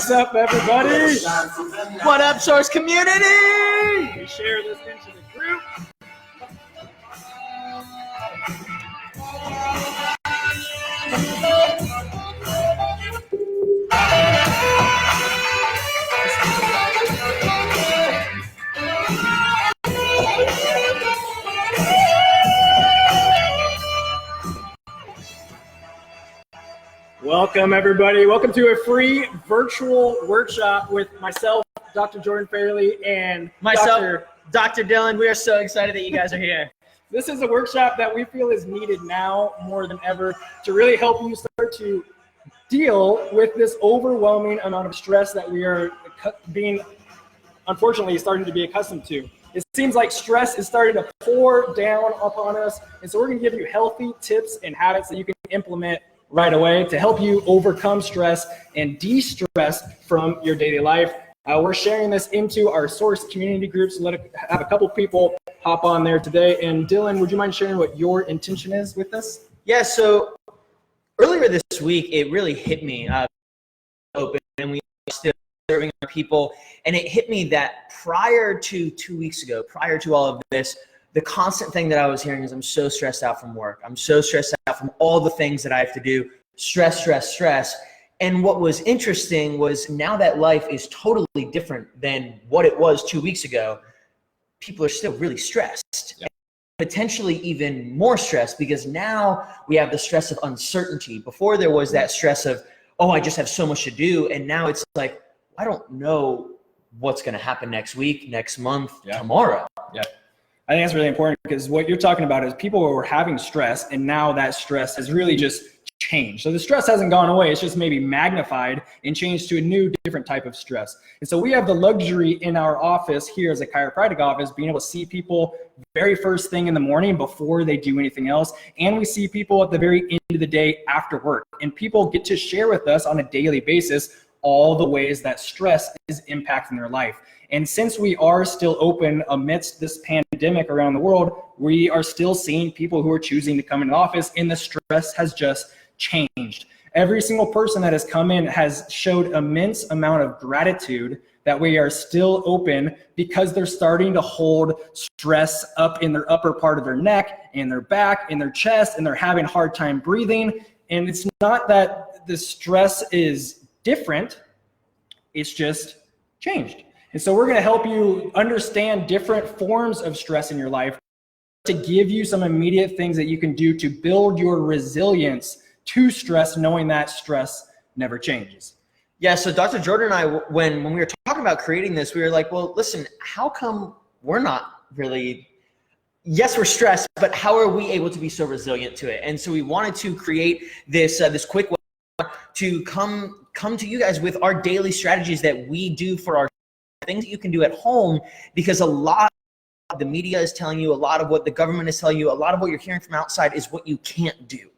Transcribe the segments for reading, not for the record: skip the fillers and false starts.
What's up, everybody? What up, Source community? We share this into the group. Welcome, everybody. Welcome to a free virtual workshop with myself, Dr. Jordan Fairley, and myself, Dr. Dyllon. We are so excited that you guys are here. This is a workshop that we feel is needed now more than ever to really help you start to deal with this overwhelming amount of stress that we are unfortunately, starting to be accustomed to. It seems like stress is starting to pour down upon us, and so we're going to give you healthy tips and habits that you can implement right away to help you overcome stress and de-stress from your daily life. We're sharing this into our Source community groups. Have a couple people hop on there today. And Dylan, would you mind sharing what your intention is with this? Yeah, so earlier this week, it really hit me open, and we are still serving our people. And it hit me that prior to 2 weeks ago, prior to all of this, the constant thing that I was hearing is I'm so stressed out from work. I'm so stressed out from all the things that I have to do. Stress, stress, stress. And what was interesting was now that life is totally different than what it was 2 weeks ago, people are still really stressed. Yeah. Potentially even more stressed because now we have the stress of uncertainty. Before there was that stress of, oh, I just have so much to do. And now it's like, I don't know what's going to happen next week, next month, tomorrow. Yeah. I think that's really important because what you're talking about is people who were having stress and now that stress has really just changed. So the stress hasn't gone away. It's just maybe magnified and changed to a new, different type of stress. And so we have the luxury in our office here as a chiropractic office, being able to see people very first thing in the morning before they do anything else. And we see people at the very end of the day after work. And people get to share with us on a daily basis all the ways that stress is impacting their life. And since we are still open amidst this pandemic around the world, we are still seeing people who are choosing to come into the office, and the stress has just changed. Every single person that has come in has showed immense amount of gratitude that we are still open because they're starting to hold stress up in their upper part of their neck, in their back, in their chest, and they're having a hard time breathing. And it's not that the stress is different, it's just changed. And so we're going to help you understand different forms of stress in your life to give you some immediate things that you can do to build your resilience to stress, knowing that stress never changes. Yeah, so Dr. Jordan and I, when we were talking about creating this, we were like, well, listen, how come we're not really, yes, we're stressed, but how are we able to be so resilient to it? And so we wanted to create this quick way to come to you guys with our daily strategies that we do for our things that you can do at home, because a lot of the media is telling you, a lot of what the government is telling you, a lot of what you're hearing from outside is what you can't do.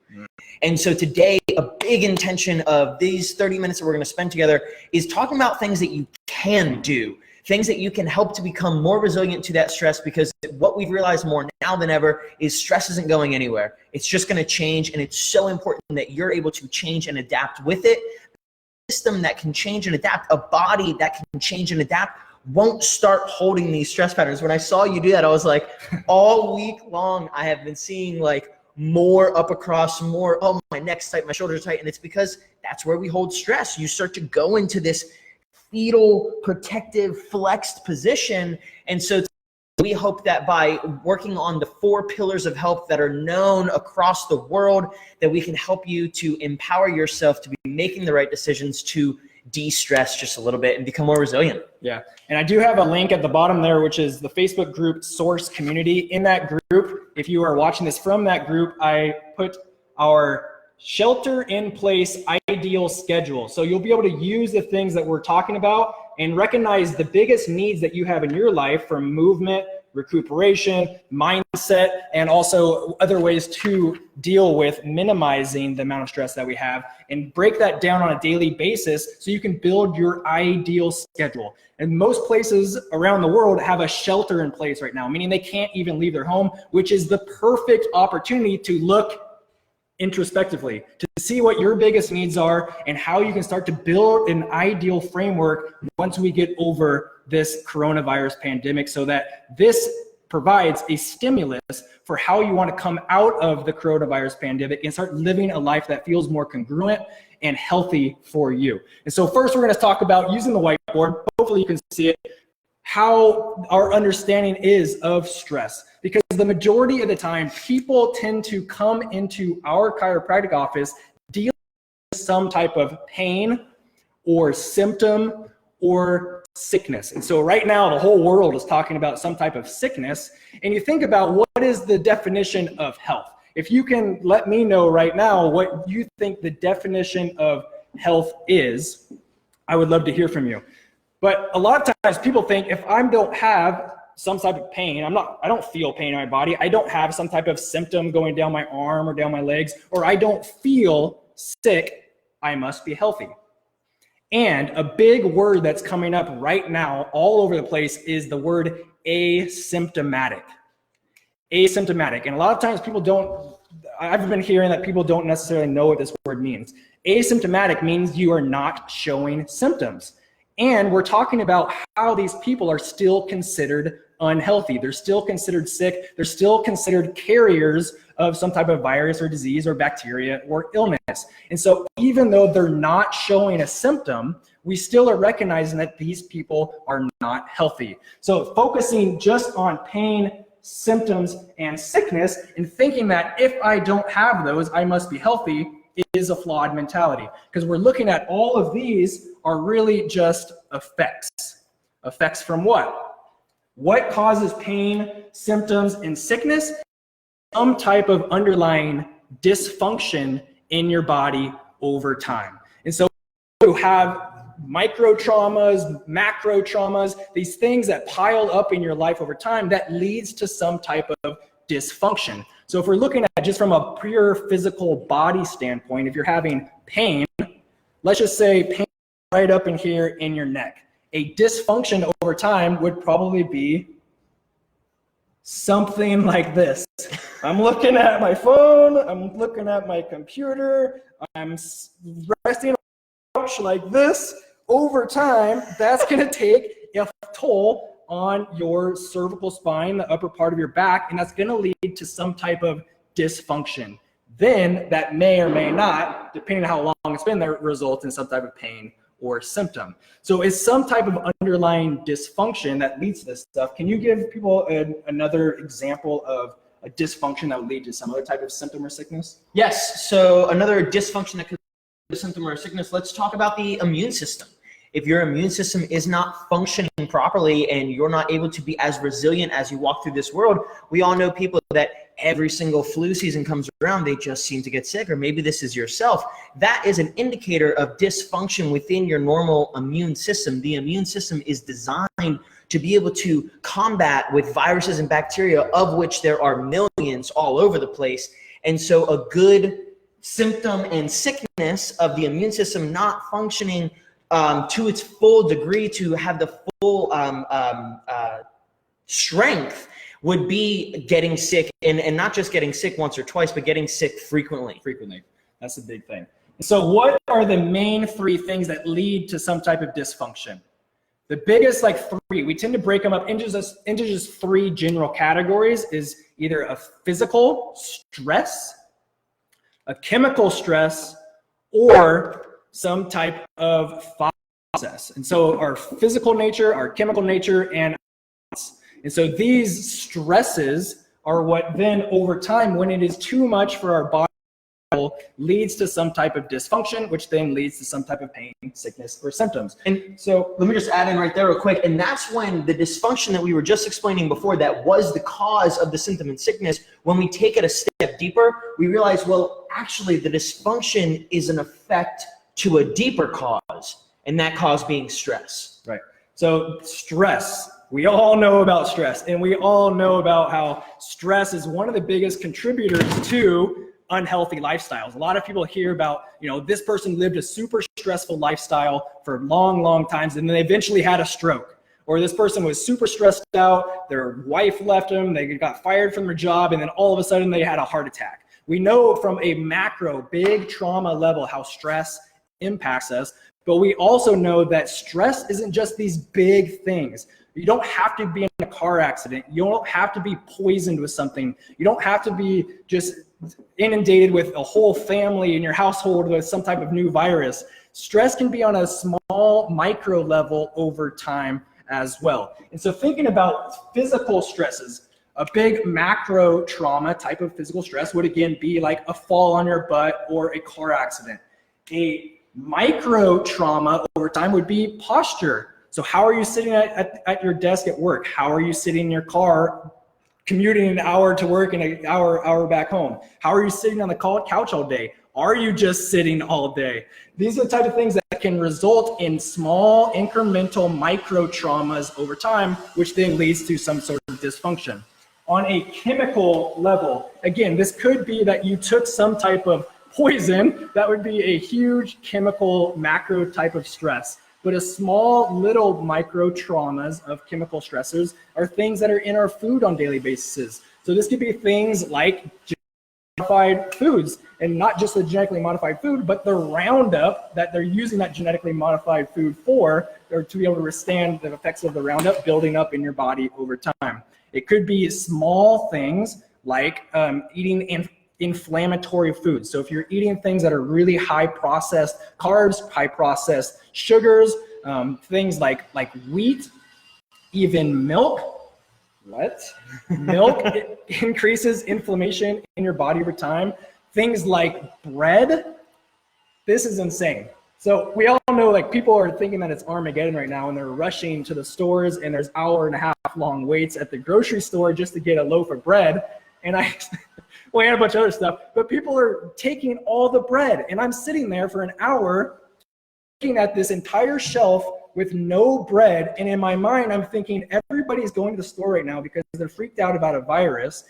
And so today, a big intention of these 30 minutes that we're going to spend together is talking about things that you can do, things that you can help to become more resilient to that stress, because what we've realized more now than ever is stress isn't going anywhere. It's just going to change, and it's so important that you're able to change and adapt with it. System that can change and adapt, a body that can change and adapt, won't start holding these stress patterns. When I saw you do that, I was like, all week long, I have been seeing like more up across, more, oh, my neck's tight, my shoulders are tight. And it's because that's where we hold stress. You start to go into this fetal, protective, flexed position. And so we hope that by working on the 4 pillars of health that are known across the world, that we can help you to empower yourself to be making the right decisions to de-stress just a little bit and become more resilient. Yeah, and I do have a link at the bottom there, which is the Facebook group Source Community. In that group, if you are watching this from that group, I put our shelter in place ideal schedule. So you'll be able to use the things that we're talking about and recognize the biggest needs that you have in your life, from movement, recuperation, mindset, and also other ways to deal with minimizing the amount of stress that we have, and break that down on a daily basis so you can build your ideal schedule. And most places around the world have a shelter in place right now, meaning they can't even leave their home, which is the perfect opportunity to look introspectively to see what your biggest needs are and how you can start to build an ideal framework once we get over this coronavirus pandemic, so that this provides a stimulus for how you want to come out of the coronavirus pandemic and start living a life that feels more congruent and healthy for you. And so first we're going to talk about using the whiteboard. Hopefully you can see it, how our understanding is of stress, because the majority of the time people tend to come into our chiropractic office dealing with some type of pain or symptom or sickness. And so right now the whole world is talking about some type of sickness, and you think about what is the definition of health. If you can let me know right now what you think the definition of health is, I would love to hear from you. But a lot of times people think if I don't have some type of pain, I don't feel pain in my body, I don't have some type of symptom going down my arm or down my legs, or I don't feel sick, I must be healthy. And a big word that's coming up right now all over the place is the word asymptomatic. Asymptomatic. And a lot of times I've been hearing that people don't necessarily know what this word means. Asymptomatic means you are not showing symptoms. And we're talking about how these people are still considered unhealthy. They're still considered sick. They're still considered carriers of some type of virus or disease or bacteria or illness. And so even though they're not showing a symptom, we still are recognizing that these people are not healthy. So focusing just on pain, symptoms, and sickness, and thinking that if I don't have those, I must be healthy, is a flawed mentality, because we're looking at all of these are really just effects. Effects from what? What causes pain, symptoms, and sickness? Some type of underlying dysfunction in your body over time. And so you have micro traumas, macro traumas, these things that pile up in your life over time that leads to some type of dysfunction. So if we're looking at just from a pure physical body standpoint, if you're having pain, let's just say pain right up in here in your neck. A dysfunction over time would probably be something like this. I'm looking at my phone, I'm looking at my computer, I'm resting on the couch like this. Over time, that's going to take a toll on your cervical spine, the upper part of your back, and that's going to lead to some type of dysfunction. Then that may or may not, depending on how long it's been, that result in some type of pain or symptom. So it's some type of underlying dysfunction that leads to this stuff. Can you give people another example of a dysfunction that would lead to some other type of symptom or sickness? Yes, so another dysfunction that could lead to symptom or sickness, let's talk about the immune system. If your immune system is not functioning properly and you're not able to be as resilient as you walk through this world, we all know people that every single flu season comes around, they just seem to get sick, or maybe this is yourself. That is an indicator of dysfunction within your normal immune system. The immune system is designed to be able to combat with viruses and bacteria, of which there are millions all over the place. And so a good symptom and sickness of the immune system not functioning to its full degree, to have the full strength, would be getting sick, and not just getting sick once or twice, but getting sick frequently. That's the big thing. So what are the main three things that lead to some type of dysfunction? The biggest, like three, we tend to break them up into just three general categories, is either a physical stress, a chemical stress, or some type of process. And so our physical nature, our chemical nature, and so these stresses are what then over time, when it is too much for our body, leads to some type of dysfunction, which then leads to some type of pain, sickness, or symptoms. And so let me just add in right there real quick. And that's when the dysfunction that we were just explaining before, that was the cause of the symptom and sickness, when we take it a step deeper, we realize, well, actually the dysfunction is an effect to a deeper cause, and that cause being stress. Right. So stress, we all know about stress, and we all know about how stress is one of the biggest contributors to unhealthy lifestyles. A lot of people hear about, this person lived a super stressful lifestyle for long times, and then they eventually had a stroke. Or this person was super stressed out, their wife left them, they got fired from their job, and then all of a sudden they had a heart attack. We know from a macro, big trauma level how stress impacts us, but we also know that stress isn't just these big things. You don't have to be in a car accident. You don't have to be poisoned with something. You don't have to be just inundated with a whole family in your household with some type of new virus. Stress can be on a small micro level over time as well. And so thinking about physical stresses, a big macro trauma type of physical stress would again be like a fall on your butt or a car accident. A micro trauma over time would be posture. So how are you sitting at your desk at work? How are you sitting in your car commuting an hour to work and an hour back home? How are you sitting on the couch all day? Are you just sitting all day? These are the type of things that can result in small incremental micro traumas over time, which then leads to some sort of dysfunction. On a chemical level, again, this could be that you took some type of poison. That would be a huge chemical macro type of stress. But a small little micro traumas of chemical stressors are things that are in our food on daily basis. So this could be things like modified foods, and not just the genetically modified food, but the Roundup that they're using that genetically modified food for, or to be able to withstand the effects of the Roundup building up in your body over time. It could be small things like eating inflammatory foods. So if you're eating things that are really high processed carbs, high processed sugars, things like wheat, even milk. What? Milk increases inflammation in your body over time. Things like bread. This is insane. So we all know, like, people are thinking that it's Armageddon right now and they're rushing to the stores and there's hour-and-a-half long waits at the grocery store just to get a loaf of bread. And and a bunch of other stuff, but people are taking all the bread, and I'm sitting there for an hour looking at this entire shelf with no bread, and in my mind I'm thinking everybody's going to the store right now because they're freaked out about a virus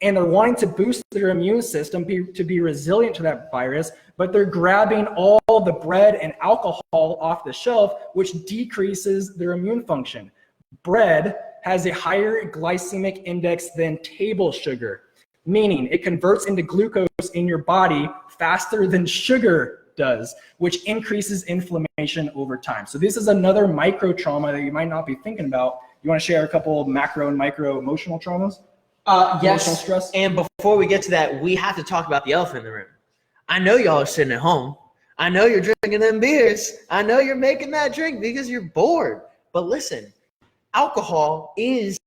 and they're wanting to boost their immune system to be resilient to that virus, but they're grabbing all the bread and alcohol off the shelf, which decreases their immune function. Bread has a higher glycemic index than table sugar, meaning it converts into glucose in your body faster than sugar does, which increases inflammation over time. So this is another micro trauma that you might not be thinking about. You want to share a couple of macro and micro emotional traumas? Yes. Emotional stress? And before we get to that, we have to talk about the elephant in the room. I know y'all are sitting at home. I know you're drinking them beers. I know you're making that drink because you're bored. But listen, alcohol is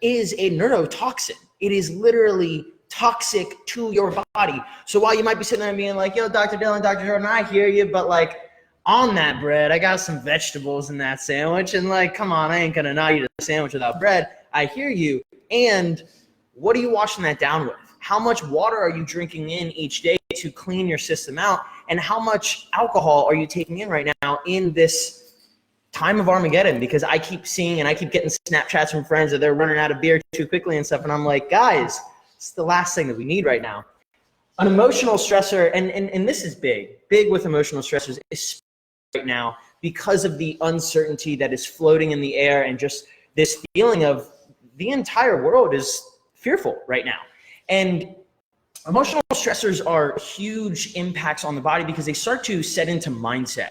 a neurotoxin. It is literally toxic to your body. So while you might be sitting there and being like, yo, Dr. Dyllon, Dr. Jordan, I hear you, but like, on that bread, I got some vegetables in that sandwich, and like, come on, I ain't gonna not eat a sandwich without bread. I hear you. And what are you washing that down with? How much water are you drinking in each day to clean your system out? And how much alcohol are you taking in right now in this time of Armageddon? Because I keep seeing and I keep getting Snapchats from friends that they're running out of beer too quickly and stuff. And I'm like, guys, it's the last thing that we need right now. An emotional stressor, and this is big with emotional stressors, especially right now, because of the uncertainty that is floating in the air and just this feeling of the entire world is fearful right now. And emotional stressors are huge impacts on the body because they start to set into mindset.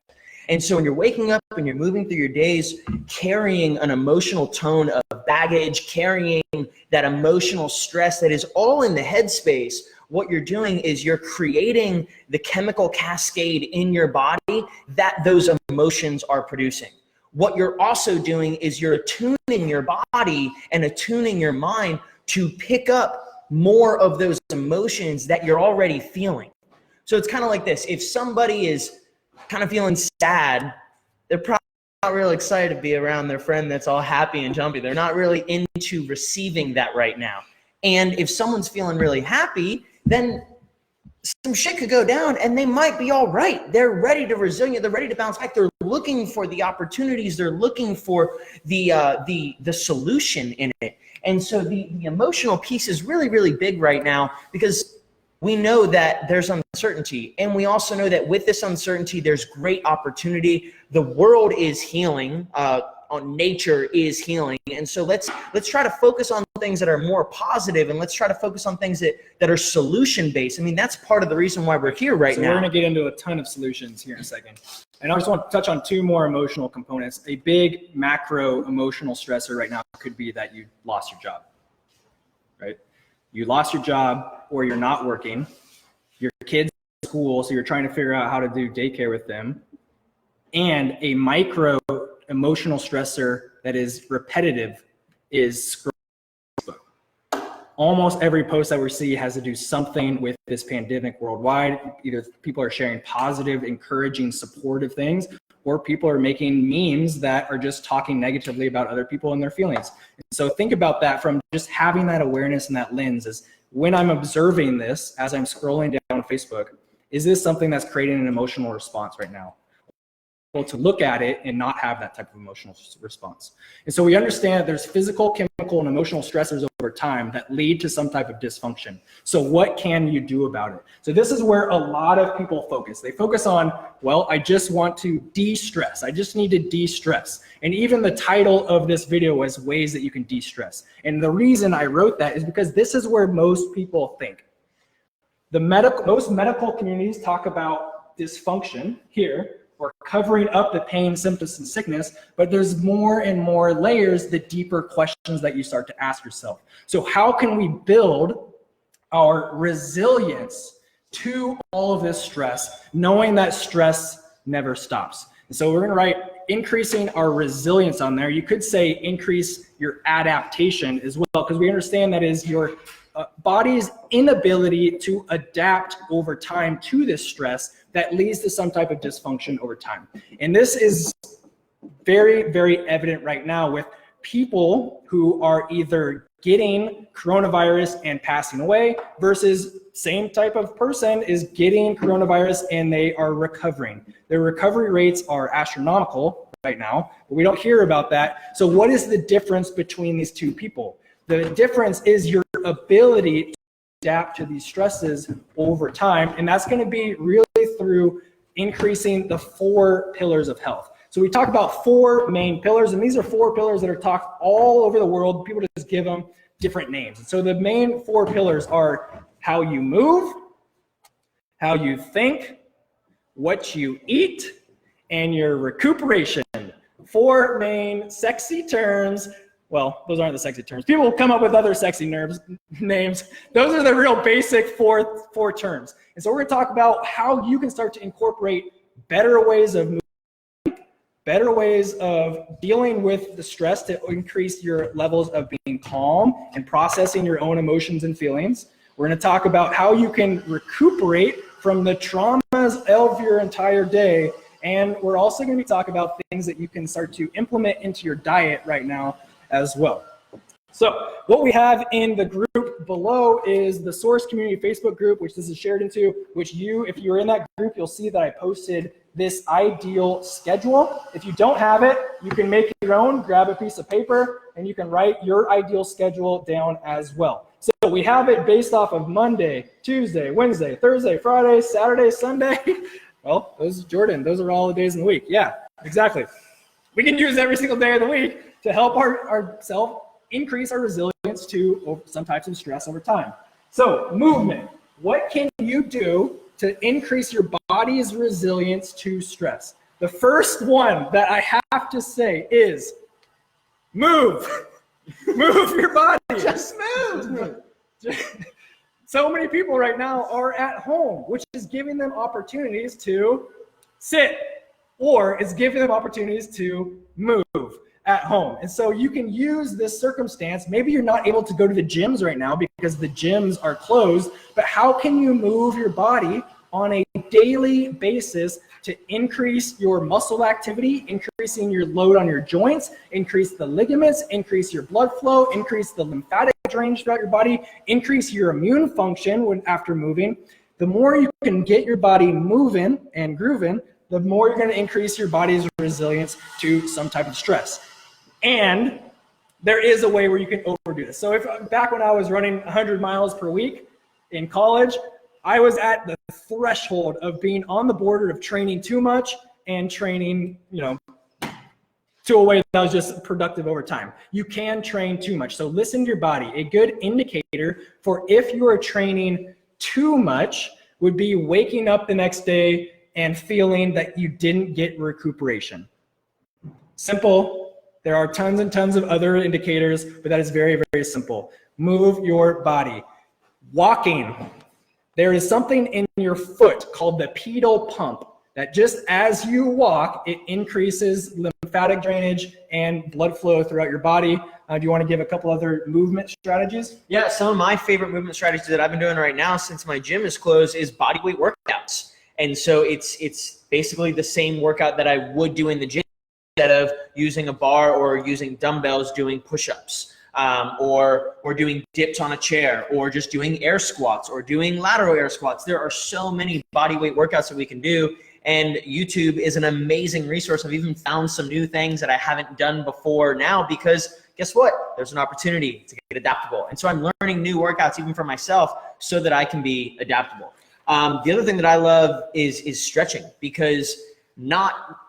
And so when you're waking up and you're moving through your days, carrying an emotional tone of baggage, carrying that emotional stress that is all in the headspace, what you're doing is you're creating the chemical cascade in your body that those emotions are producing. What you're also doing is you're attuning your body and attuning your mind to pick up more of those emotions that you're already feeling. So it's kind of like this. If somebody is kind of feeling sad, they're probably not really excited to be around their friend that's all happy and jumpy. They're not really into receiving that right now. And if someone's feeling really happy, then some shit could go down and they might be all right. They're ready to resilient. They're ready to bounce back. They're looking for the opportunities. They're looking for the solution in it. And so the emotional piece is really, really big right now because we know that there's uncertainty. And we also know that with this uncertainty, there's great opportunity. The world is healing. on nature is healing. And so let's try to focus on things that are more positive, and let's try to focus on things that are solution based. I mean, that's part of the reason why we're here right now. We're going to get into a ton of solutions here in a second. And I just want to touch on two more emotional components. A big macro emotional stressor right now could be that you lost your job, right? You lost your job, or you're not working. Your kids in school, so you're trying to figure out how to do daycare with them. And a micro emotional stressor that is repetitive is scrolling Facebook. Almost every post that we see has to do something with this pandemic worldwide. Either people are sharing positive, encouraging, supportive things, or people are making memes that are just talking negatively about other people and their feelings. And so think about that from just having that awareness and that lens is when I'm observing this, as I'm scrolling down Facebook, is this something that's creating an emotional response right now? To look at it and not have that type of emotional response. And so we understand that there's physical, chemical, and emotional stressors over time that lead to some type of dysfunction. So what can you do about it? So this is where a lot of people focus. They focus on, well, I just want to de-stress. I just need to de-stress. And even the title of this video was ways that you can de-stress. And the reason I wrote that is because this is where most people think. Most medical communities talk about dysfunction here, or covering up the pain, symptoms, and sickness, but there's more and more layers, the deeper questions that you start to ask yourself. So how can we build our resilience to all of this stress, knowing that stress never stops? And so we're gonna write increasing our resilience on there. You could say increase your adaptation as well, because we understand that is your body's inability to adapt over time to this stress that leads to some type of dysfunction over time. And this is very, very evident right now with people who are either getting coronavirus and passing away versus same type of person is getting coronavirus and they are recovering. Their recovery rates are astronomical right now, but we don't hear about that. So what is the difference between these two people? The difference is your ability to adapt to these stresses over time, and that's going to be really through increasing the 4 pillars of health. So we talk about 4 main pillars, and these are 4 pillars that are talked all over the world. People just give them different names. And so the main 4 pillars are how you move, how you think, what you eat, and your recuperation. 4 main sexy terms. Well, those aren't the sexy terms. People will come up with other sexy names. Those are the real basic four terms. And so we're going to talk about how you can start to incorporate better ways of moving, better ways of dealing with the stress to increase your levels of being calm and processing your own emotions and feelings. We're going to talk about how you can recuperate from the traumas of your entire day. And we're also going to be talking about things that you can start to implement into your diet right now as well. So what we have in the group below is the Source Community Facebook group, which this is shared into, which if you're in that group, you'll see that I posted this ideal schedule. If you don't have it, you can make your own, grab a piece of paper, and you can write your ideal schedule down as well. So we have it based off of Monday, Tuesday, Wednesday, Thursday, Friday, Saturday, Sunday. Well, those are all the days in the week. Yeah, exactly. We can use every single day of the week to help ourselves increase our resilience to some types of stress over time. So movement, what can you do to increase your body's resilience to stress? The first one that I have to say is move. Move your body. Just move. So many people right now are at home, which is giving them opportunities to sit, or it's giving them opportunities to move at home. And so you can use this circumstance. Maybe you're not able to go to the gyms right now because the gyms are closed, but how can you move your body on a daily basis to increase your muscle activity, increasing your load on your joints, increase the ligaments, increase your blood flow, increase the lymphatic drainage throughout your body, increase your immune function after moving? The more you can get your body moving and grooving, the more you're going to increase your body's resilience to some type of stress. And there is a way where you can overdo this. So back when I was running 100 miles per week in college, I was at the threshold of being on the border of training too much and training, to a way that was just productive over time. You can train too much. So listen to your body. A good indicator for if you are training too much would be waking up the next day and feeling that you didn't get recuperation. Simple. There are tons and tons of other indicators, but that is very, very simple. Move your body. Walking. There is something in your foot called the pedal pump that just as you walk, it increases lymphatic drainage and blood flow throughout your body. Do you want to give a couple other movement strategies? Yeah, some of my favorite movement strategies that I've been doing right now since my gym is closed is bodyweight workouts. And so it's basically the same workout that I would do in the gym instead of using a bar or using dumbbells, doing push-ups. Or doing dips on a chair, or just doing air squats, or doing lateral air squats. There are so many bodyweight workouts that we can do, and YouTube is an amazing resource. I've even found some new things that I haven't done before now because guess what? There's an opportunity to get adaptable. And so I'm learning new workouts even for myself so that I can be adaptable. The other thing that I love is stretching, because not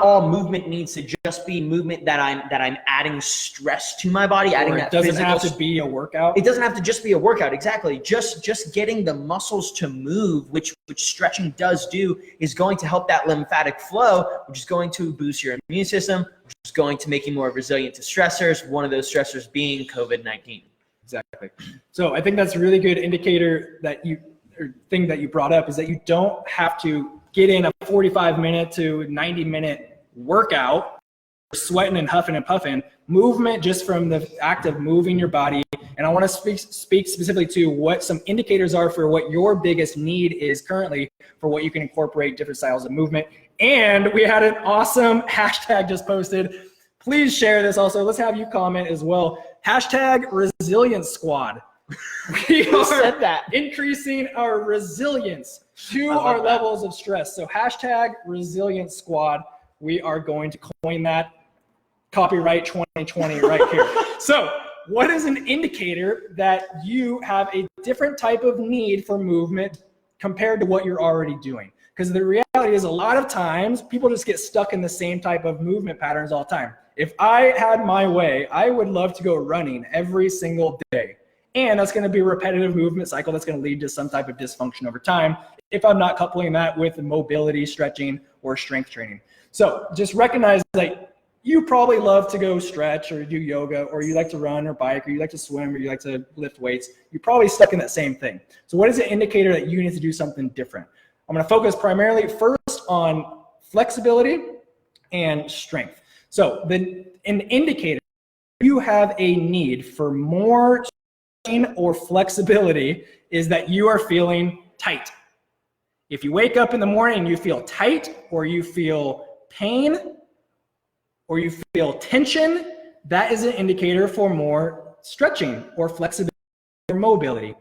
all movement needs to just be movement that I'm adding stress to my body, adding that physical. It doesn't have to be a workout. It doesn't have to just be a workout, exactly. Just getting the muscles to move, which stretching does do, is going to help that lymphatic flow, which is going to boost your immune system, which is going to make you more resilient to stressors, one of those stressors being COVID-19. Exactly. So I think that's a really good indicator thing that you brought up, is that you don't have to get in a 45-minute to 90-minute workout, sweating and huffing and puffing. Movement just from the act of moving your body. And I want to speak specifically to what some indicators are for what your biggest need is currently for what you can incorporate different styles of movement. And we had an awesome hashtag just posted. Please share this also. Let's have you comment as well. Hashtag resilience squad. We are increasing our resilience to our levels of stress. So hashtag resilience squad. We are going to coin that. Copyright 2020 right here. So what is an indicator that you have a different type of need for movement compared to what you're already doing? Because the reality is a lot of times people just get stuck in the same type of movement patterns all the time. If I had my way, I would love to go running every single day. And that's going to be a repetitive movement cycle that's going to lead to some type of dysfunction over time if I'm not coupling that with mobility, stretching, or strength training. So just recognize that you probably love to go stretch or do yoga, or you like to run or bike, or you like to swim, or you like to lift weights. You're probably stuck in that same thing. So what is an indicator that you need to do something different? I'm going to focus primarily first on flexibility and strength. So an indicator you have a need for more or flexibility is that you are feeling tight. If you wake up in the morning and you feel tight, or you feel pain, or you feel tension, that is an indicator for more stretching or flexibility or mobility.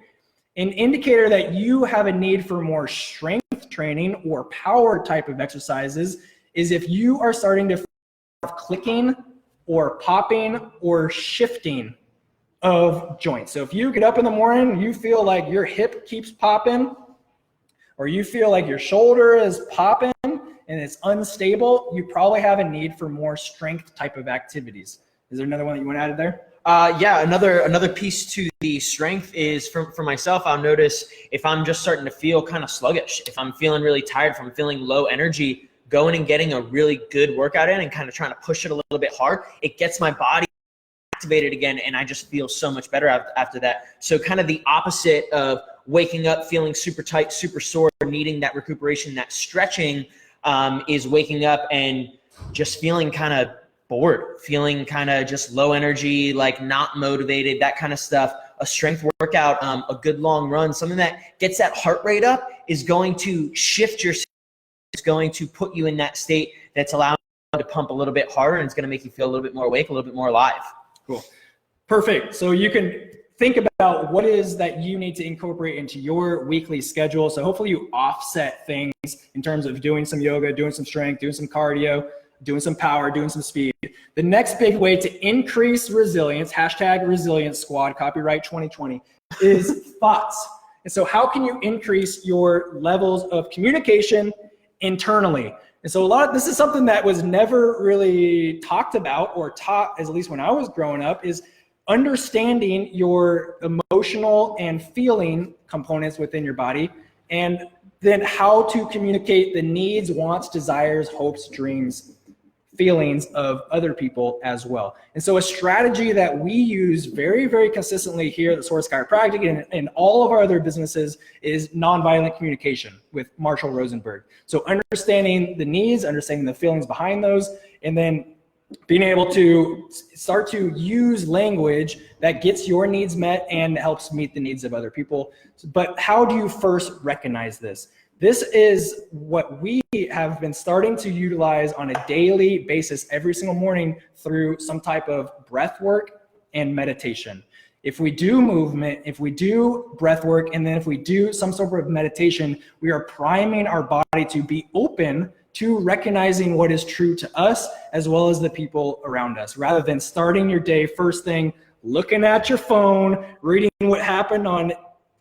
An indicator that you have a need for more strength training or power type of exercises is if you are starting to feel clicking or popping or shifting of joints. So if you get up in the morning and you feel like your hip keeps popping, or you feel like your shoulder is popping and it's unstable, you probably have a need for more strength type of activities. Is there another one that you want to add there? Yeah, another piece to the strength is for myself, I'll notice if I'm just starting to feel kind of sluggish, if I'm feeling really tired, if I'm feeling low energy, going and getting a really good workout in and kind of trying to push it a little bit hard, it gets my body activated again, and I just feel so much better after that. So kind of the opposite of waking up feeling super tight, super sore, needing that recuperation, that stretching, is waking up and just feeling kind of bored, feeling kind of just low energy, like not motivated, that kind of stuff. A strength workout, a good long run, something that gets that heart rate up is going to shift your, it's going to put you in that state that's allowing you to pump a little bit harder, and it's going to make you feel a little bit more awake, a little bit more alive. Cool. Perfect. So you can think about what is that you need to incorporate into your weekly schedule. So hopefully you offset things in terms of doing some yoga, doing some strength, doing some cardio, doing some power, doing some speed. The next big way to increase resilience, hashtag resilience squad, copyright 2020, is thoughts. And so how can you increase your levels of communication internally. And so this is something that was never really talked about or taught, at least when I was growing up, is understanding your emotional and feeling components within your body, and then how to communicate the needs, wants, desires, hopes, dreams, feelings of other people as well. And so a strategy that we use very, very consistently here at the Source Chiropractic and all of our other businesses is nonviolent communication with Marshall Rosenberg. So understanding the needs, understanding the feelings behind those, and then being able to start to use language that gets your needs met and helps meet the needs of other people. But how do you first recognize this? This is what we have been starting to utilize on a daily basis every single morning through some type of breath work and meditation. If we do movement, if we do breath work, and then if we do some sort of meditation, we are priming our body to be open to recognizing what is true to us as well as the people around us, rather than starting your day first thing, looking at your phone, reading what happened on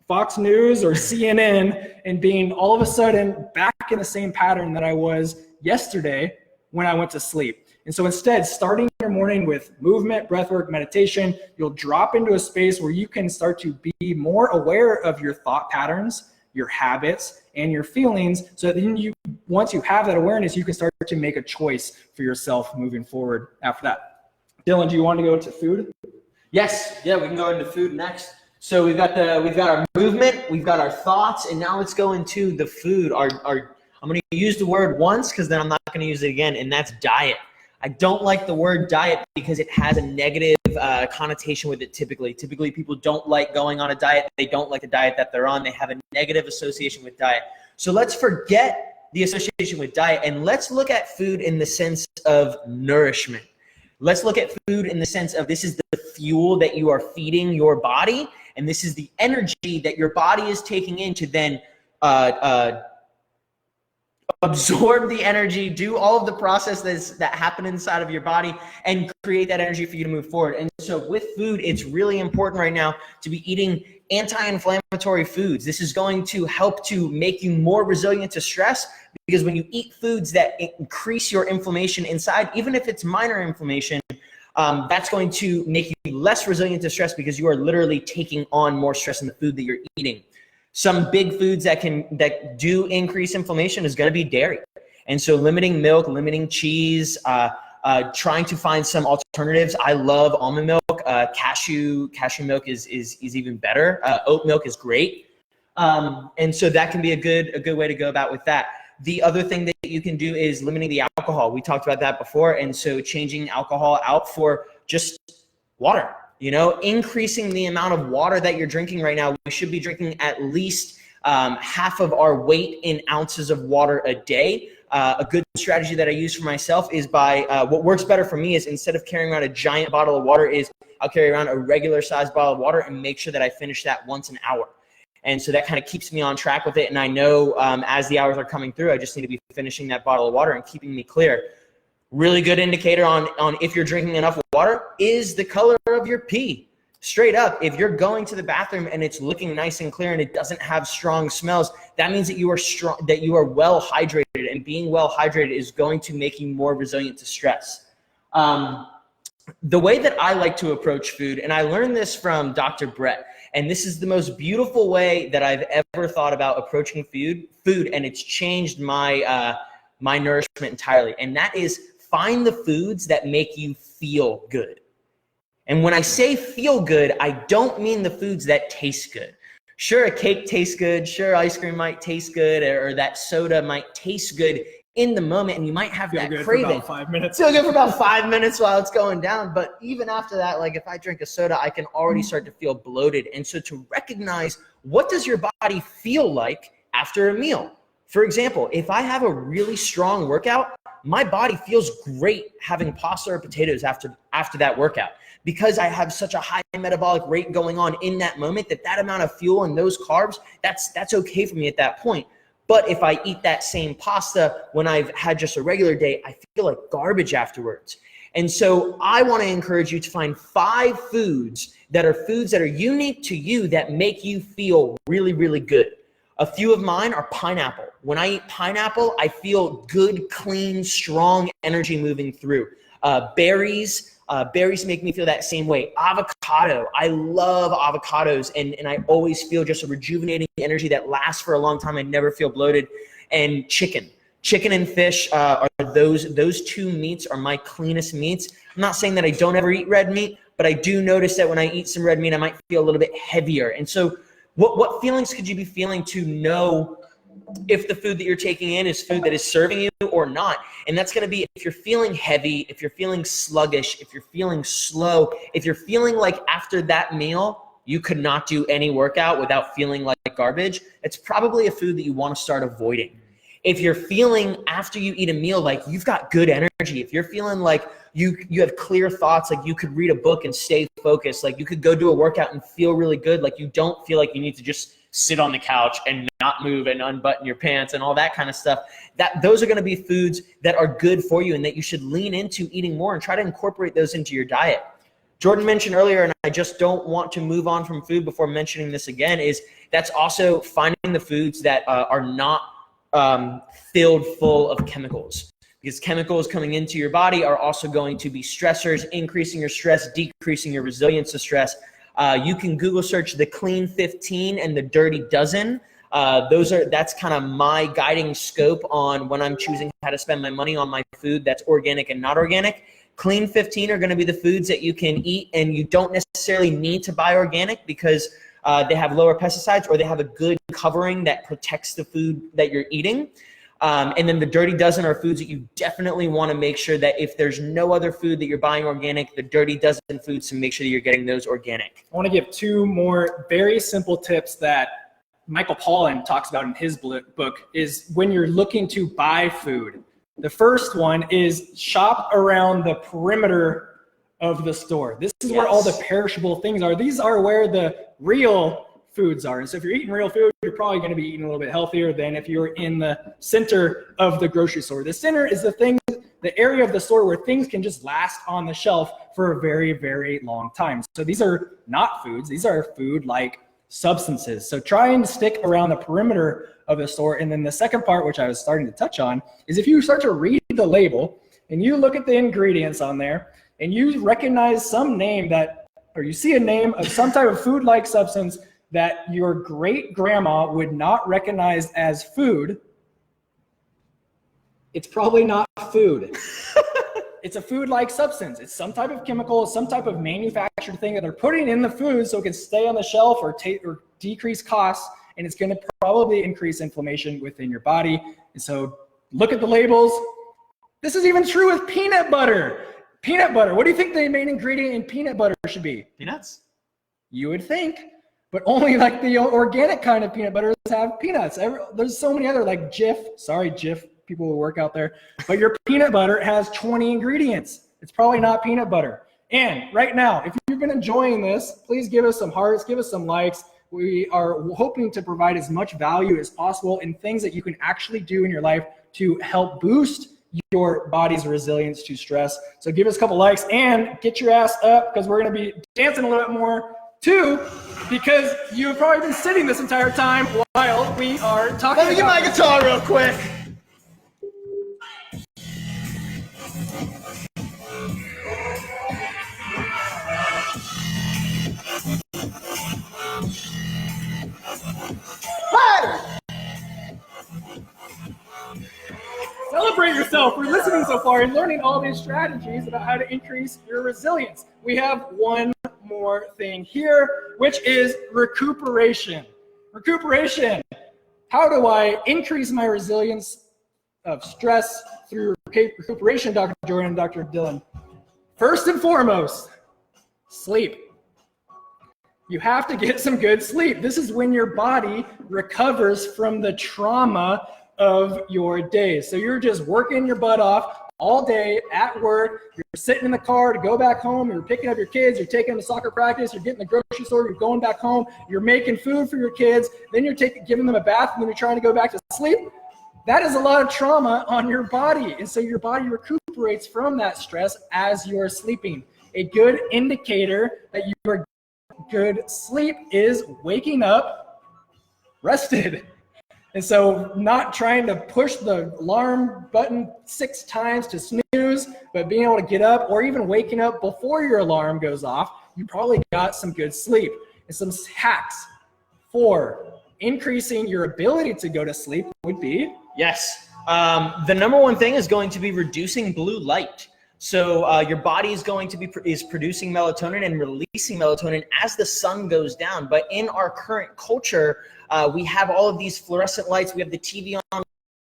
Fox News or CNN, and being all of a sudden back in the same pattern that I was yesterday when I went to sleep. And so instead, starting your morning with movement, breathwork, meditation, you'll drop into a space where you can start to be more aware of your thought patterns, your habits, and your feelings, so that then once you have that awareness, you can start to make a choice for yourself moving forward after that. Dylan, do you want to go to food? Yes, yeah, we can go into food next. So we've got our movement, we've got our thoughts, and now let's go into the food. I'm going to use the word once because then I'm not going to use it again, and that's diet. I don't like the word diet because it has a negative connotation with it typically. Typically, people don't like going on a diet. They don't like the diet that they're on. They have a negative association with diet. So let's forget the association with diet, and let's look at food in the sense of nourishment. Let's look at food in the sense of this is the fuel that you are feeding your body, and this is the energy that your body is taking in to then absorb the energy, do all of the processes that happen inside of your body, and create that energy for you to move forward. And so with food, it's really important right now to be eating anti-inflammatory foods. This is going to help to make you more resilient to stress, because when you eat foods that increase your inflammation inside, even if it's minor inflammation, that's going to make you less resilient to stress because you are literally taking on more stress in the food that you're eating. Some big foods that do increase inflammation is going to be dairy. And so limiting milk, limiting cheese, trying to find some alternatives. I love almond milk. Cashew milk is even better. Oat milk is great. And so that can be a good way to go about with that. The other thing that you can do is limiting the alcohol. We talked about that before. And so changing alcohol out for just water. You know, increasing the amount of water that you're drinking right now. We should be drinking at least half of our weight in ounces of water a day. A good strategy that I use for myself is by, what works better for me is instead of carrying around a giant bottle of water is I'll carry around a regular sized bottle of water and make sure that I finish that once an hour. And so that kind of keeps me on track with it. And I know as the hours are coming through, I just need to be finishing that bottle of water and keeping me clear. Really good indicator on if you're drinking enough water is the color of your pee. Straight up, if you're going to the bathroom and it's looking nice and clear and it doesn't have strong smells, that means that you are well hydrated, and being well hydrated is going to make you more resilient to stress. The way that I like to approach food, and I learned this from Dr. Brett, and this is the most beautiful way that I've ever thought about approaching food, and it's changed my my nourishment entirely, and that is find the foods that make you feel good. And when I say feel good, I don't mean the foods that taste good. Sure, a cake tastes good. Sure, ice cream might taste good, or that soda might taste good in the moment, and you might have that craving. For about 5 minutes. Feel good for about 5 minutes while it's going down. But even after that, like if I drink a soda, I can already start to feel bloated. And so to recognize, what does your body feel like after a meal? For example, if I have a really strong workout, my body feels great having pasta or potatoes after that workout, because I have such a high metabolic rate going on in that moment that amount of fuel and those carbs, that's okay for me at that point. But if I eat that same pasta when I've had just a regular day, I feel like garbage afterwards. And so I want to encourage you to find 5 foods that are unique to you that make you feel really, really good. A few of mine are pineapple. When I eat pineapple, I feel good, clean, strong energy moving through. Berries make me feel that same way. Avocado, I love avocados, and I always feel just a rejuvenating energy that lasts for a long time. I never feel bloated. And chicken and fish are those two meats are my cleanest meats. I'm not saying that I don't ever eat red meat, but I do notice that when I eat some red meat, I might feel a little bit heavier. And so what feelings could you be feeling to know if the food that you're taking in is food that is serving you or not? And that's going to be if you're feeling heavy, if you're feeling sluggish, if you're feeling slow, if you're feeling like after that meal, you could not do any workout without feeling like garbage, it's probably a food that you want to start avoiding. If you're feeling after you eat a meal like you've got good energy, if you're feeling like you have clear thoughts, like you could read a book and stay focused, like you could go do a workout and feel really good, like you don't feel like you need to just sit on the couch and not move and unbutton your pants and all that kind of stuff, those are going to be foods that are good for you and that you should lean into eating more and try to incorporate those into your diet. Jordan mentioned earlier, and I just don't want to move on from food before mentioning this again, is that's also finding the foods that are not filled full of chemicals, because chemicals coming into your body are also going to be stressors, increasing your stress, decreasing your resilience to stress. You can Google search the Clean 15 and the Dirty Dozen. That's kind of my guiding scope on when I'm choosing how to spend my money on my food that's organic and not organic. Clean 15 are going to be the foods that you can eat and you don't necessarily need to buy organic because they have lower pesticides or they have a good covering that protects the food that you're eating. And then the Dirty Dozen are foods that you definitely want to make sure that if there's no other food that you're buying organic, the Dirty Dozen foods to make sure that you're getting those organic. I want to give two more very simple tips that Michael Pollan talks about in his book is when you're looking to buy food. The first one is shop around the perimeter of the store. This is where all the perishable things are. These are where the real foods are. And so if you're eating real food, you're probably going to be eating a little bit healthier than if you're in the center of the grocery store. The center is the area of the store where things can just last on the shelf for a very, very long time. So these are not foods. These are food-like substances. So try and stick around the perimeter of the store. And then the second part, which I was starting to touch on, is if you start to read the label and you look at the ingredients on there and you recognize some name or you see a name of some type of food-like substance that your great grandma would not recognize as food, it's probably not food. It's a food-like substance. It's some type of chemical, some type of manufactured thing that they're putting in the food so it can stay on the shelf or decrease costs, and it's going to probably increase inflammation within your body. And so look at the labels. This is even true with peanut butter. Peanut butter. What do you think the main ingredient in peanut butter should be? Peanuts? You would think, but only like the organic kind of peanut butters have peanuts. There's so many other like Jif. Sorry, Jif. People who work out there, but your peanut butter has 20 ingredients. It's probably not peanut butter. And right now, if you've been enjoying this, please give us some hearts, give us some likes. We are hoping to provide as much value as possible in things that you can actually do in your life to help boost your body's resilience to stress. So give us a couple likes and get your ass up because we're going to be dancing a little bit more too, because you've probably been sitting this entire time while we are talking. Let me get my guitar real quick. Celebrate yourself for listening so far and learning all these strategies about how to increase your resilience. We have one more thing here, which is recuperation. Recuperation. How do I increase my resilience of stress through recuperation, Dr. Jordan and Dr. Dyllon? First and foremost, sleep. You have to get some good sleep. This is when your body recovers from the trauma of your day. So you're just working your butt off all day at work. You're sitting in the car to go back home. You're picking up your kids. You're taking them to soccer practice. You're getting to the grocery store. You're going back home. You're making food for your kids. Then you're giving them a bath, and then you're trying to go back to sleep. That is a lot of trauma on your body. And so your body recuperates from that stress as you're sleeping. A good indicator that you are good sleep is waking up rested. And so not trying to push the alarm button 6 times to snooze, but being able to get up or even waking up before your alarm goes off, you probably got some good sleep. And some hacks for increasing your ability to go to sleep would be? Yes. The number one thing is going to be reducing blue light. So your body is going to be producing melatonin and releasing melatonin as the sun goes down. But in our current culture, we have all of these fluorescent lights. We have the TV on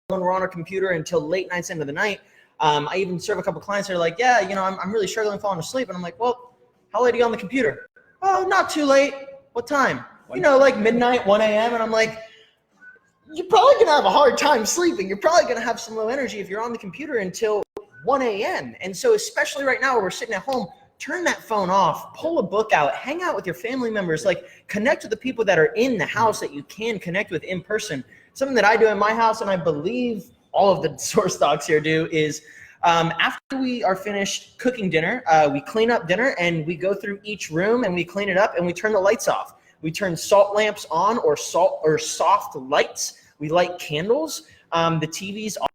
when we're on our computer until late nights into the night. I even serve a couple clients that are like, yeah, you know, I'm really struggling falling asleep. And I'm like, well, how late are you on the computer? Oh, not too late. What time? You know, like midnight, 1 a.m. And I'm like, you're probably going to have a hard time sleeping. You're probably going to have some low energy if you're on the computer until 1 a.m. And so especially right now where we're sitting at home, turn that phone off, pull a book out, hang out with your family members, like connect with the people that are in the house that you can connect with in person. Something that I do in my house, and I believe all of the source docs here do, is after we are finished cooking dinner, we clean up dinner and we go through each room and we clean it up and we turn the lights off. We turn salt lamps on or soft lights. We light candles. The TV's on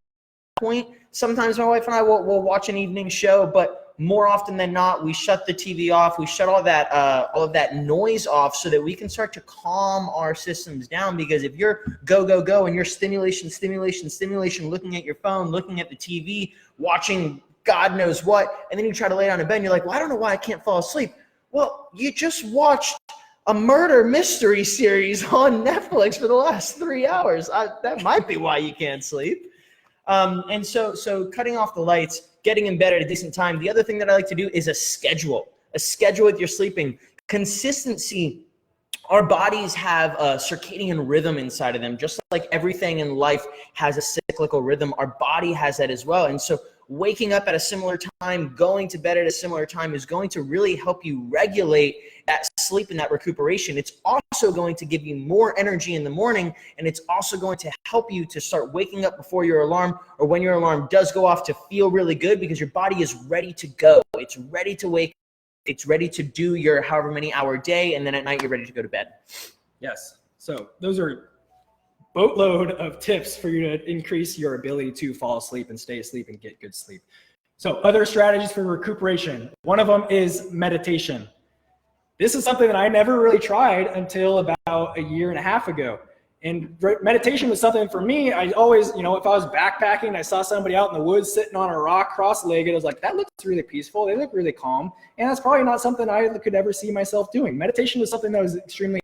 point. Sometimes my wife and I will watch an evening show, but more often than not, we shut the TV off. We shut all of that noise off so that we can start to calm our systems down. Because if you're go and you're stimulation, looking at your phone, looking at the TV, watching God knows what, and then you try to lay down in bed and you're like, well, I don't know why I can't fall asleep. Well, you just watched a murder mystery series on Netflix for the last 3 hours. That might be why you can't sleep. And so cutting off the lights, getting in bed at a decent time. The other thing that I like to do is a schedule with your sleeping. Consistency. Our bodies have a circadian rhythm inside of them, just like everything in life has a cyclical rhythm. Our body has that as well. And so waking up at a similar time, going to bed at a similar time is going to really help you regulate that sleep and that recuperation. It's also going to give you more energy in the morning, and it's also going to help you to start waking up before your alarm or when your alarm does go off to feel really good because your body is ready to go. It's ready to wake. It's ready to do your however many hour day, and then at night you're ready to go to bed. Yes. So those are boatload of tips for you to increase your ability to fall asleep and stay asleep and get good sleep. So other strategies for recuperation. One of them is meditation. This is something that I never really tried until about 1.5 years ago. And meditation was something for me. I always, you know, if I was backpacking and I saw somebody out in the woods sitting on a rock cross-legged, I was like, that looks really peaceful. They look really calm. And that's probably not something I could ever see myself doing. Meditation was something that was extremely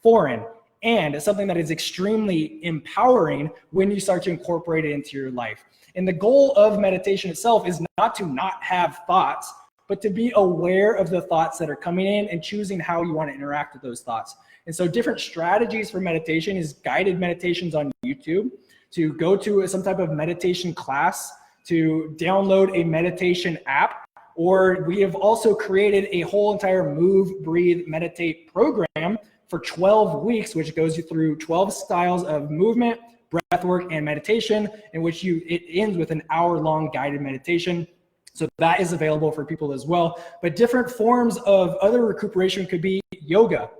foreign. And it's something that is extremely empowering when you start to incorporate it into your life. And the goal of meditation itself is not to not have thoughts, but to be aware of the thoughts that are coming in and choosing how you want to interact with those thoughts. And so different strategies for meditation is guided meditations on YouTube, to go to some type of meditation class, to download a meditation app, or we have also created a whole entire Move, Breathe, Meditate program for 12 weeks, which goes you through 12 styles of movement, breath work, and meditation, in which it ends with an hour-long guided meditation. So that is available for people as well. But different forms of other recuperation could be yoga.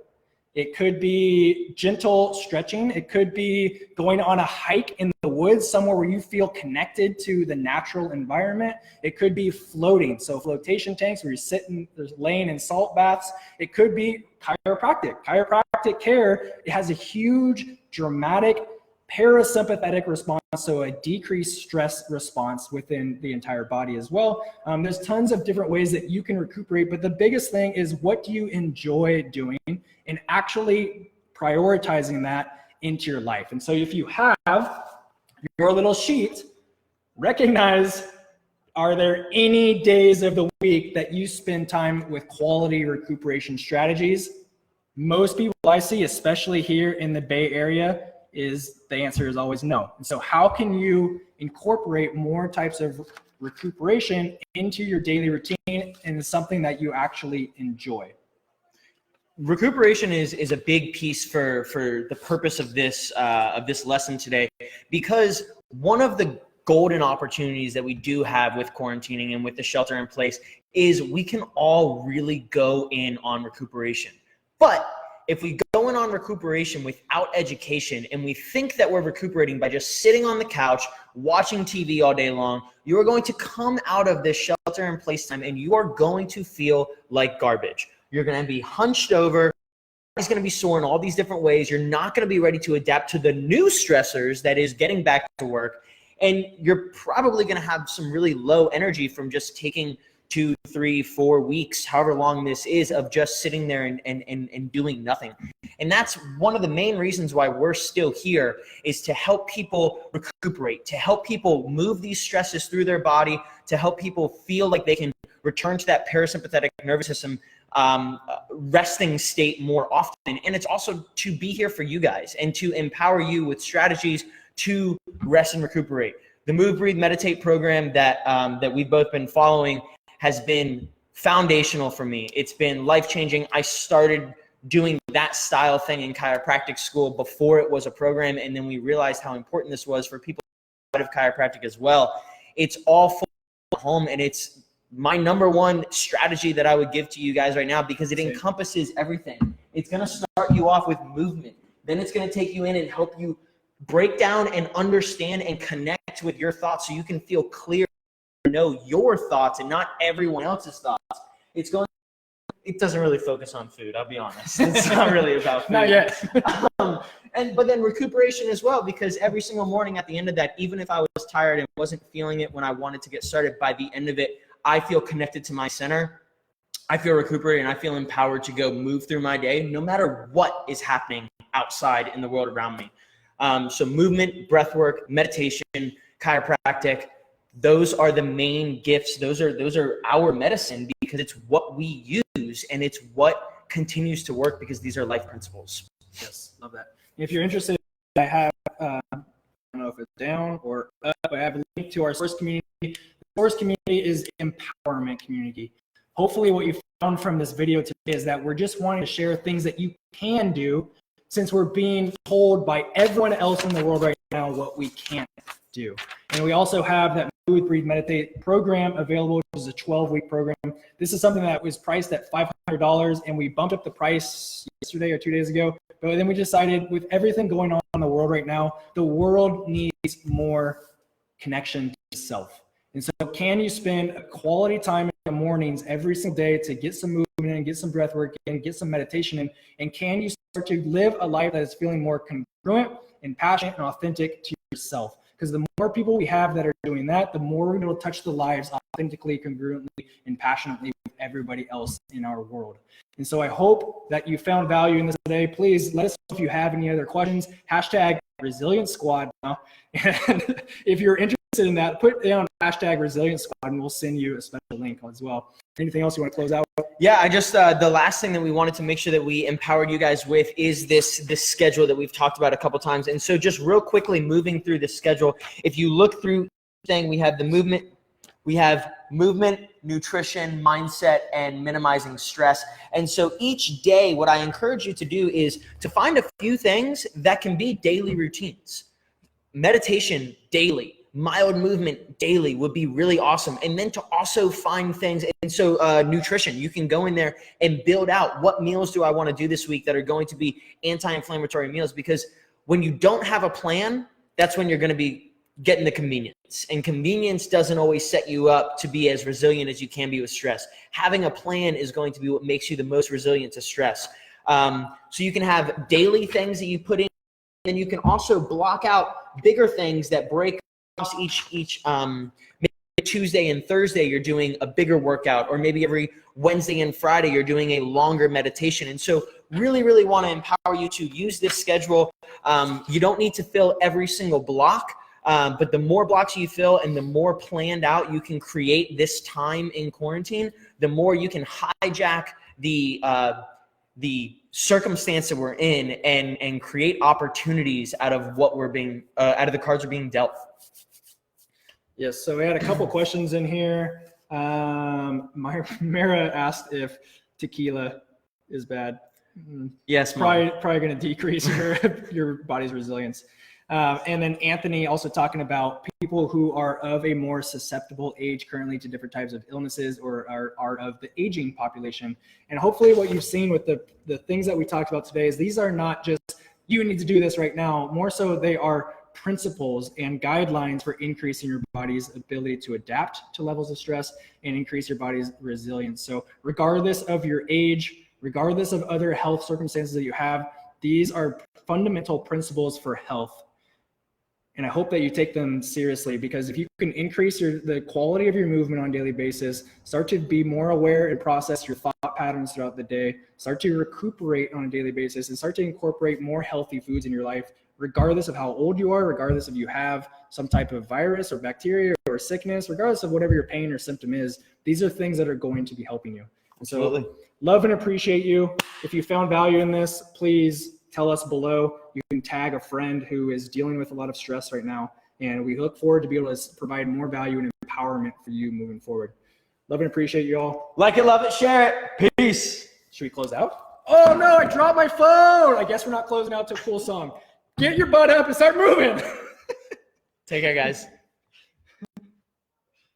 It could be gentle stretching. It could be going on a hike in the woods, somewhere where you feel connected to the natural environment. It could be floating. So flotation tanks where you're sitting, there's laying in salt baths. It could be chiropractic. Chiropractic care, it has a huge, dramatic parasympathetic response, so a decreased stress response within the entire body as well. There's tons of different ways that you can recuperate, but the biggest thing is, what do you enjoy doing, and actually prioritizing that into your life. And so if you have your little sheet, recognize, are there any days of the week that you spend time with quality recuperation strategies? Most people I see, especially here in the Bay Area, the answer is always no. And so how can you incorporate more types of recuperation into your daily routine and something that you actually enjoy? Recuperation is a big piece for the purpose of this lesson today, because one of the golden opportunities that we do have with quarantining and with the shelter in place is we can all really go in on recuperation. But if we go in on recuperation without education and we think that we're recuperating by just sitting on the couch, watching TV all day long, you are going to come out of this shelter in place time and you are going to feel like garbage. You're going to be hunched over. It's going to be sore in all these different ways. You're not going to be ready to adapt to the new stressors that is getting back to work. And you're probably going to have some really low energy from just taking 2, 3, 4 weeks, however long this is, of just sitting there and doing nothing. And that's one of the main reasons why we're still here, is to help people recuperate, to help people move these stresses through their body, to help people feel like they can return to that parasympathetic nervous system resting state more often. And it's also to be here for you guys and to empower you with strategies to rest and recuperate. The Move, Breathe, Meditate program that we've both been following has been foundational for me. It's been life-changing. I started doing that style thing in chiropractic school before it was a program, and then we realized how important this was for people outside of chiropractic as well. It's all full home, and it's my number one strategy that I would give to you guys right now, because it encompasses everything. It's going to start you off with movement. Then it's going to take you in and help you break down and understand and connect with your thoughts so you can feel clear, know your thoughts and not everyone else's thoughts. It doesn't really focus on food, I'll be honest. It's not really about food. Not yet. But then recuperation as well, because every single morning at the end of that, even if I was tired and wasn't feeling it when I wanted to get started, by the end of it, I feel connected to my center. I feel recuperated and I feel empowered to go move through my day no matter what is happening outside in the world around me. So movement, breath work, meditation, chiropractic, those are the main gifts. Those are our medicine, because it's what we use and it's what continues to work, because these are life principles. Yes, love that. If you're interested, I have, I don't know if it's down or up, I have a link to our source community. The source community is empowerment community. Hopefully what you found from this video today is that we're just wanting to share things that you can do, since we're being told by everyone else in the world right now what we can't do. And we also have that Move, Breathe, Meditate program available, which is a 12-week program. This is something that was priced at $500, and we bumped up the price yesterday or 2 days ago. But then we decided, with everything going on in the world right now, the world needs more connection to self. And so can you spend a quality time in the mornings every single day to get some movement and get some breath work and get some meditation in? And can you start to live a life that is feeling more congruent and passionate and authentic to yourself? Because the more people we have that are doing that, the more we're going to touch the lives authentically, congruently, and passionately with everybody else in our world. And so I hope that you found value in this today. Please let us know if you have any other questions. Hashtag Resilience Squad now. And if you're interested in that, put down hashtag Resilience Squad and we'll send you a special link as well. Anything else you want to close out with? Yeah, I just, the last thing that we wanted to make sure that we empowered you guys with is this schedule that we've talked about a couple times. And so just real quickly moving through the schedule, if you look through thing, we have movement, nutrition, mindset, and minimizing stress. And so each day, what I encourage you to do is to find a few things that can be daily routines. Meditation daily. Mild movement daily would be really awesome. And then to also find things, and so nutrition, you can go in there and build out what meals do I want to do this week that are going to be anti-inflammatory meals, because when you don't have a plan, that's when you're going to be getting the convenience, and convenience doesn't always set you up to be as resilient as you can be with stress. Having a plan is going to be what makes you the most resilient to stress. So you can have daily things that you put in, and you can also block out bigger things that break each maybe Tuesday and Thursday you're doing a bigger workout, or maybe every Wednesday and Friday you're doing a longer meditation. And so really want to empower you to use this schedule. You don't need to fill every single block, but the more blocks you fill and the more planned out you can create this time in quarantine, the more you can hijack the circumstance that we're in and create opportunities out of what we're being out of the cards we're being dealt. Yes, so we had a couple questions in here. Mara asked if tequila is bad. Yes, probably going to decrease your body's resilience. And then Anthony also talking about people who are of a more susceptible age currently to different types of illnesses or are of the aging population. And hopefully what you've seen with the things that we talked about today is these are not just, you need to do this right now. More so they are principles and guidelines for increasing your body's ability to adapt to levels of stress and increase your body's resilience. So regardless of your age, regardless of other health circumstances that you have, these are fundamental principles for health. And I hope that you take them seriously, because if you can increase the quality of your movement on a daily basis, start to be more aware and process your thought patterns throughout the day, start to recuperate on a daily basis, and start to incorporate more healthy foods in your life, regardless of how old you are, regardless if you have some type of virus or bacteria or sickness, regardless of whatever your pain or symptom is, these are things that are going to be helping you. And so Absolutely. Love and appreciate you. If you found value in this, please tell us below. You can tag a friend who is dealing with a lot of stress right now. And we look forward to be able to provide more value and empowerment for you moving forward. Love and appreciate you all. Like it, love it, share it. Peace. Should we close out? Oh no, I dropped my phone. I guess we're not closing out to a cool song. Get your butt up and start moving. Take care, guys.